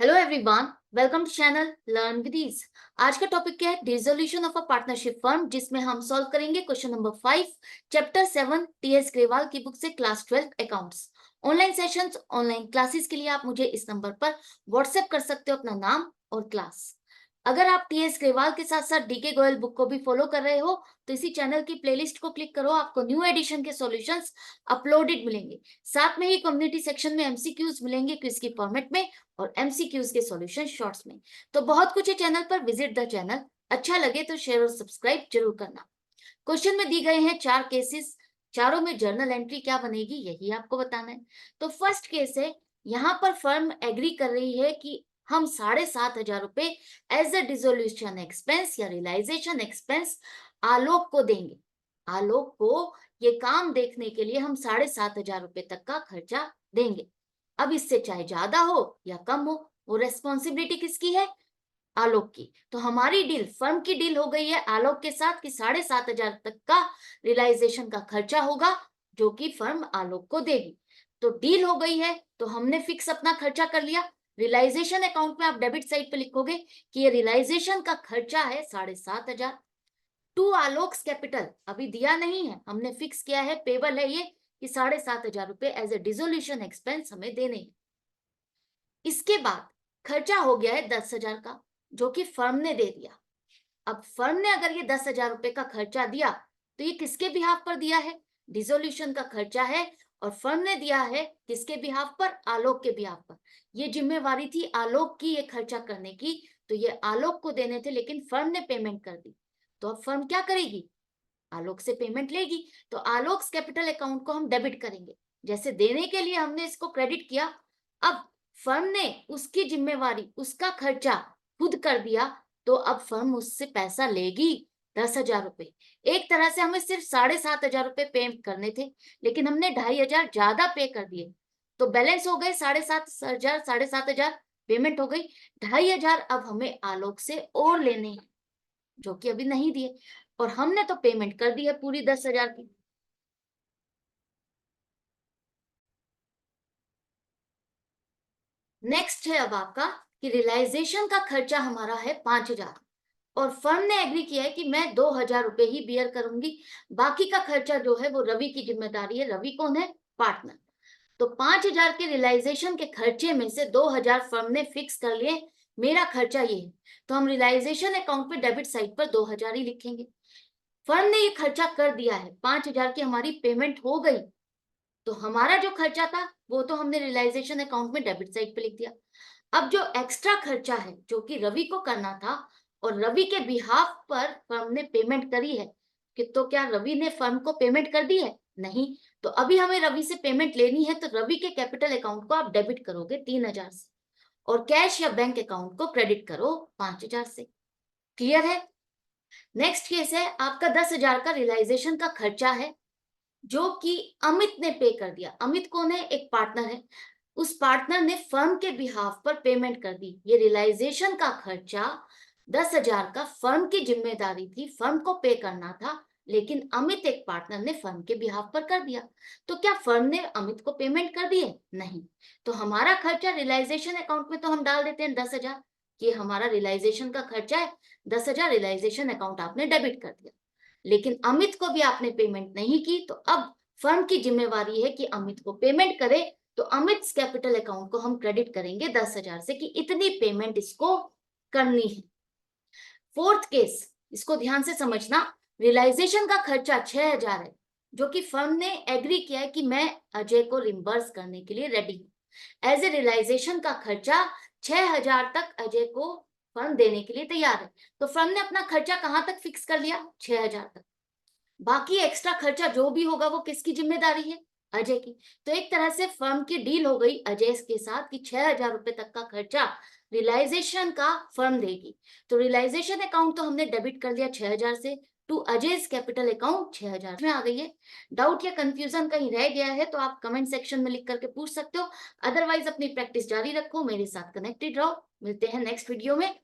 Hello everyone, welcome to channel learn with ease. आज का topic क्या है? Dissolution of a partnership firm, जिसमें हम सॉल्व करेंगे question number 5 chapter 7 TS Grewal की बुक से class 12 accounts. Online sessions, online classes के लिए आप मुझे इस नंबर पर व्हाट्सएप कर सकते हो अपना नाम और क्लास। अगर आप टीएस ग्रेवाल के साथ साथ डीके गोयल बुक को भी फॉलो कर रहे हो तो इसी चैनल की प्लेलिस्ट को क्लिक करो, आपको न्यू एडिशन के सॉल्यूशंस अपलोडेड मिलेंगे। साथ में ही कम्युनिटी सेक्शन में एमसीक्यूज मिलेंगे क्विज की फॉर्मेट में और एमसीक्यूज के सॉल्यूशन शॉर्ट्स में। तो बहुत कुछ है चैनल पर, विजिट द चैनल। अच्छा लगे तो शेयर और सब्सक्राइब जरूर करना। क्वेश्चन में दी गए हैं 4 केसेस, चारों में जर्नल एंट्री क्या बनेगी यही आपको बताना है। तो फर्स्ट केस है, यहाँ पर फर्म एग्री कर रही है कि हम 7,500 रुपए एज अ डिसोल्यूशन एक्सपेंस या रियलाइजेशन एक्सपेंस आलोक को देंगे। आलोक को ये काम देखने के लिए हम 7,500 रुपए तक का खर्चा देंगे। अब इससे चाहे ज्यादा हो या कम हो, वो रेस्पॉन्सिबिलिटी किसकी है? आलोक की। तो हमारी डील, फर्म की डील हो गई है आलोक के साथ कि 7,500 तक का रियलाइजेशन का खर्चा होगा जो कि फर्म आलोक को देगी। तो डील हो गई है, तो हमने फिक्स अपना खर्चा कर लिया। रियलाइजेशन अकाउंट में आप डेबिट साइड पे लिखोगे कि ये रियलाइजेशन का खर्चा है 7,500। टू आलोक्स कैपिटल अभी दिया नहीं है, हमने फिक्स किया है, पेबल है ये कि 7,500 रुपए एज ए डिसोल्यूशन एक्सपेंस हमें देने हैं। इसके बाद खर्चा हो गया है 10,000 का, जो कि फर्म ने दे दिया। अब फर्म ने अगर ये 10,000 रुपए का खर्चा दिया तो ये किसके बिहाफ पर दिया है? डिसोल्यूशन का खर्चा है। और फर्म ने दिया है किसके बिहाफ पर? आलोक के बिहाफ पर। ये जिम्मेवारी थी आलोक की ये खर्चा करने की, तो ये आलोक को देने थे, लेकिन फर्म ने पेमेंट कर दी। तो अब फर्म क्या करेगी? आलोक से पेमेंट लेगी। तो आलोक्स कैपिटल अकाउंट को हम डेबिट करेंगे, जैसे देने के लिए हमने इसको क्रेडिट किया। अब फर्म ने उसकी जिम्मेवारी, उसका खर्चा खुद कर दिया, तो अब फर्म उससे पैसा लेगी 10,000 रुपए। एक तरह से हमें सिर्फ 7,500 रुपए पे करने थे, लेकिन हमने 2,500 ज्यादा पे कर दिए। तो बैलेंस हो गए 7,500, 7,500 पेमेंट हो गई। 2,500 अब हमें आलोक से और लेने हैं, जो कि अभी नहीं दिए, और हमने तो पेमेंट कर दी है पूरी 10,000 की। नेक्स्ट है अब आपका कि रियलाइजेशन का खर्चा हमारा है 5,000, और फर्म ने एग्री किया है कि मैं 2,000 रुपए ही बियर करूंगी, बाकी का खर्चा जो है वो रवि की जिम्मेदारी है। रवि कौन है? पार्टनर। तो 5,000 के रियलाइजेशन के खर्चे में से 2,000 फर्म ने फिक्स कर लिए, मेरा खर्चा ये है। तो हम रियलाइजेशन अकाउंट पे डेबिट साइड पर 2,000 ही लिखेंगे। फर्म ने ये खर्चा कर दिया है, 5,000 की हमारी पेमेंट हो गई, तो हमारा जो खर्चा था वो तो हमने रियलाइजेशन अकाउंट में डेबिट साइड पे लिख दिया। अब जो एक्स्ट्रा खर्चा है जो कि रवि को करना था और रवि के बिहाफ पर फर्म ने पेमेंट करी है, कि तो क्या रवि ने फर्म को पेमेंट कर दी है? नहीं। तो अभी हमें रवि से पेमेंट लेनी है, तो रवि के कैपिटल अकाउंट को आप डेबिट करोगे 3,000 से, और कैश या बैंक अकाउंट को क्रेडिट करो 5,000 से। क्लियर है? नेक्स्ट केस है आपका 10,000 का रियलाइजेशन का खर्चा है, जो कि अमित ने पे कर दिया। अमित कौन है? एक पार्टनर है। उस पार्टनर ने फर्म के बिहाफ पर पेमेंट कर दी। ये रियलाइजेशन का खर्चा 10,000 का फर्म की जिम्मेदारी थी, फर्म को पे करना था, लेकिन अमित एक पार्टनर ने फर्म के बिहाफ पर कर दिया। तो क्या फर्म ने अमित को पेमेंट कर दी है? नहीं। तो हमारा खर्चा रियलाइजेशन अकाउंट में तो हम डाल देते हैं 10,000, ये हमारा रियलाइजेशन का खर्चा है। 10,000 रियलाइजेशन अकाउंट आपने डेबिट कर दिया, लेकिन अमित को भी आपने पेमेंट नहीं की। तो अब फर्म की जिम्मेवारी है कि अमित को पेमेंट करे, तो अमित कैपिटल अकाउंट को हम क्रेडिट करेंगे 10,000 से कि इतनी पेमेंट इसको करनी है। फोर्थ केस, इसको ध्यान से समझना। रियलाइजेशन का खर्चा 6,000 है, जो कि फर्म ने एग्री किया है कि मैं अजय को रिम्बर्स करने के लिए रेडी हूं। एज ए रियलाइजेशन का खर्चा 6,000 तक अजय को फर्म देने के लिए तैयार है। तो फर्म ने अपना खर्चा कहां तक फिक्स कर लिया? 6,000 तक। बाकी एक्स्ट्रा खर्चा जो भी होगा वो किसकी जिम्मेदारी है? अजय की। तो एक तरह से फर्म की डील हो गई अजय के साथ कि 6,000 रुपए तक का खर्चा रियलाइजेशन का फर्म देगी। तो रियलाइजेशन अकाउंट तो हमने डेबिट कर लिया 6,000 से, टू अजय कैपिटल अकाउंट 6,000 में आ गई है। डाउट या कंफ्यूजन कहीं रह गया है तो आप कमेंट सेक्शन में लिख करके पूछ सकते हो। अदरवाइज अपनी प्रैक्टिस जारी रखो, मेरे साथ कनेक्टेड रहो। मिलते हैं नेक्स्ट वीडियो में।